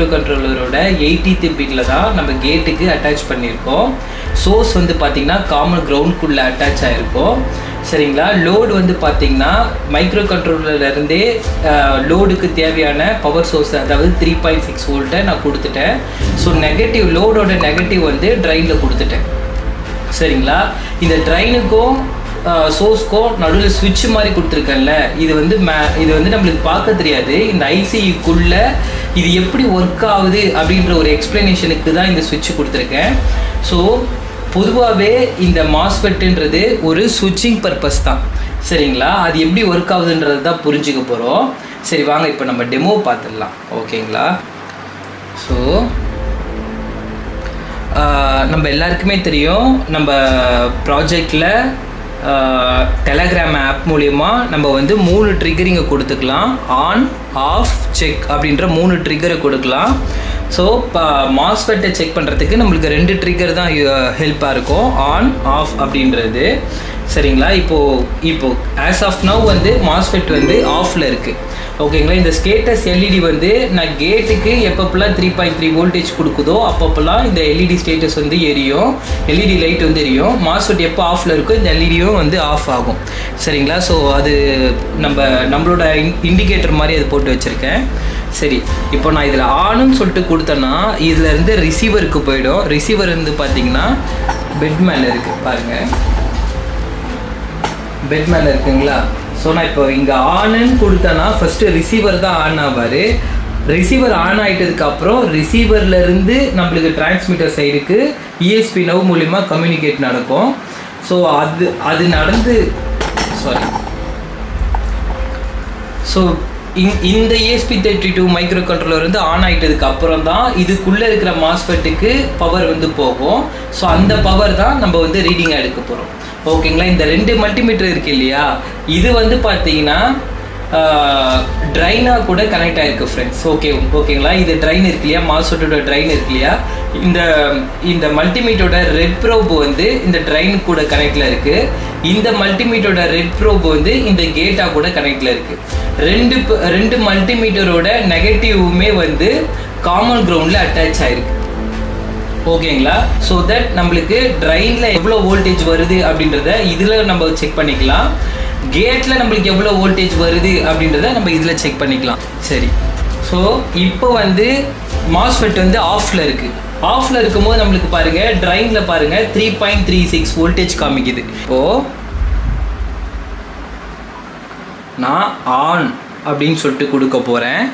Micro கண்ட்ரோலரோட 80th பிட்டில் தான் நம்ம கேட்டுக்கு அட்டாச் பண்ணியிருக்கோம். சோர்ஸ் வந்து பார்த்திங்கன்னா காமன் கிரவுண்டுக்குள்ளே அட்டாச் ஆகிருக்கும். சரிங்களா. லோடு வந்து பார்த்திங்கன்னா மைக்ரோ கண்ட்ரோலர்லேருந்தே லோடுக்கு தேவையான பவர் சோர்ஸ், அதாவது 3.6 வோல்ட்டை நான் கொடுத்துட்டேன். ஸோ நெகட்டிவ், லோடோட நெகட்டிவ் வந்து ட்ரைனில் கொடுத்துட்டேன். சரிங்களா. இந்த ட்ரைனுக்கும் சோர்ஸ்க்கும் நடுவில் ஸ்விட்ச் மாதிரி கொடுத்துருக்கேன்ல, இது வந்து நம்மளுக்கு பார்க்க தெரியாது. இந்த ஐசிக்குள்ளே இது எப்படி ஒர்க் ஆகுது அப்படின்ற ஒரு எக்ஸ்ப்ளனேஷனுக்கு தான் இந்த ஸ்விட்ச் கொடுத்துருக்கேன். ஸோ பொதுவாகவே இந்த மாஸ்ஃபெட்டுன்றது ஒரு ஸ்விட்சிங் பர்பஸ் தான். சரிங்களா. அது எப்படி ஒர்க் ஆகுதுன்றது தான் புரிஞ்சுக்க போகிறோம். சரி வாங்க இப்போ நம்ம டெமோ பார்த்துடலாம். ஓகேங்களா. ஸோ நம்ம எல்லாருக்குமே தெரியும், நம்ம ப்ராஜெக்டில் டெலகிராம் ஆப் மூலமா நம்ம வந்து 3 ட்ரிகரிங்கை கொடுத்துக்கலாம். ஆன், ஆஃப், செக் அப்படின்ற 3 ட்ரிகரை கொடுக்கலாம். ஸோ இப்போ மாஸ்ஃபெட்டை செக் பண்ணுறதுக்கு நம்மளுக்கு 2 ட்ரிகர் தான் ஹெல்ப்பாக இருக்கும், ஆன், ஆஃப் அப்படின்றது. சரிங்களா. இப்போது ஆஸ் ஆஃப் நவ் வந்து மாஸ்ஃபெட் வந்து ஆஃபில் இருக்குது. ஓகேங்களா. இந்த ஸ்டேட்டஸ் எல்இடி வந்து நான் கேட்டுக்கு எப்பப்பெல்லாம் 3.3 வோல்டேஜ் கொடுக்குதோ அப்பப்பெல்லாம் இந்த எல்இடி ஸ்டேட்டஸ் வந்து எரியும், எல்இடி லைட் வந்து எரியும். மாஸ்ஃபெட் எப்போ ஆஃபில் இருக்கோ இந்த எல்இடியும் வந்து ஆஃப் ஆகும். சரிங்களா. ஸோ அது நம்மளோட இண்டிகேட்டர் மாதிரி அது போட்டு வச்சுருக்கேன். சரி, இப்போ நான் இதில் ஆனுன்னு சொல்லிட்டு கொடுத்தேன்னா இதிலேருந்து ரிசீவருக்கு போயிடும். ரிசீவர் வந்து பார்த்திங்கன்னா பெட் மேலே இருக்குது பாருங்கள், பெட் மேலே இருக்குங்களா. ஸோ நான் இப்போ இங்கே ஆனுன்னு கொடுத்தேன்னா ஃபஸ்ட்டு ரிசீவர் தான் ஆன் ஆவார். ரிசீவர் ஆன் ஆகிட்டதுக்கப்புறம் ரிசீவர்லேருந்து நம்மளுக்கு டிரான்ஸ்மிட்டர் சைடுக்கு ESP நவ் மூலிமா கம்யூனிகேட் நடக்கும். ஸோ அது நடந்து ஸோ இந்த ESP32 மைக்ரோ கண்ட்ரோலர் வந்து ஆன் ஆகிட்டதுக்கு அப்புறம் தான் இதுக்குள்ளே இருக்கிற மாஸ்ஃபெட்டுக்கு பவர் வந்து போகும். ஸோ அந்த பவர் தான் நம்ம வந்து ரீடிங்காக எடுக்க போகிறோம். ஓகேங்களா. இந்த 2 மல்டிமீட்டர் இருக்குது இல்லையா, இது வந்து பார்த்தீங்கன்னா ட்ரைனாக கூட கனெக்ட் ஆகிருக்கு ஃப்ரெண்ட்ஸ். ஓகேங்களா. இது ட்ரைன் இருக்கு இல்லையா, மாஸ்ஃபெட்டோட ட்ரைன் இருக்கு இல்லையா, இந்த மல்டிமீட்டரோட ரெட் ப்ரோப் வந்து இந்த ட்ரைன் கூட கனெக்டில் இருக்குது. இந்த மல்டிமீட்டரோட ரெட் ப்ரோப் வந்து இந்த கேட்டாக கூட கனெக்டில் இருக்குது. ரெண்டு மல்டிமீட்டரோட நெகட்டிவுமே வந்து காமன் கிரவுண்டில் அட்டாச் ஆகிருக்கு. ஓகேங்களா. ஸோ தட் நம்மளுக்கு ட்ரைனில் எவ்வளோ வோல்டேஜ் வருது அப்படின்றத இதில் நம்ம செக் பண்ணிக்கலாம். கேட்டில் நம்மளுக்கு எவ்வளோ வோல்டேஜ் வருது அப்படின்றத நம்ம இதில் செக் பண்ணிக்கலாம். சரி. ஸோ இப்போ வந்து மாஸ்ஃபெட் வந்து ஆஃபில் இருக்குது. ஆஃபில் இருக்கும்போது நம்மளுக்கு பாருங்கள், ட்ரைனில் பாருங்கள் 3.36 வோல்டேஜ் காமிக்குது. இப்போது நான் ஆன் அப்படின்னு சொல்லிட்டு கொடுக்க போகிறேன்.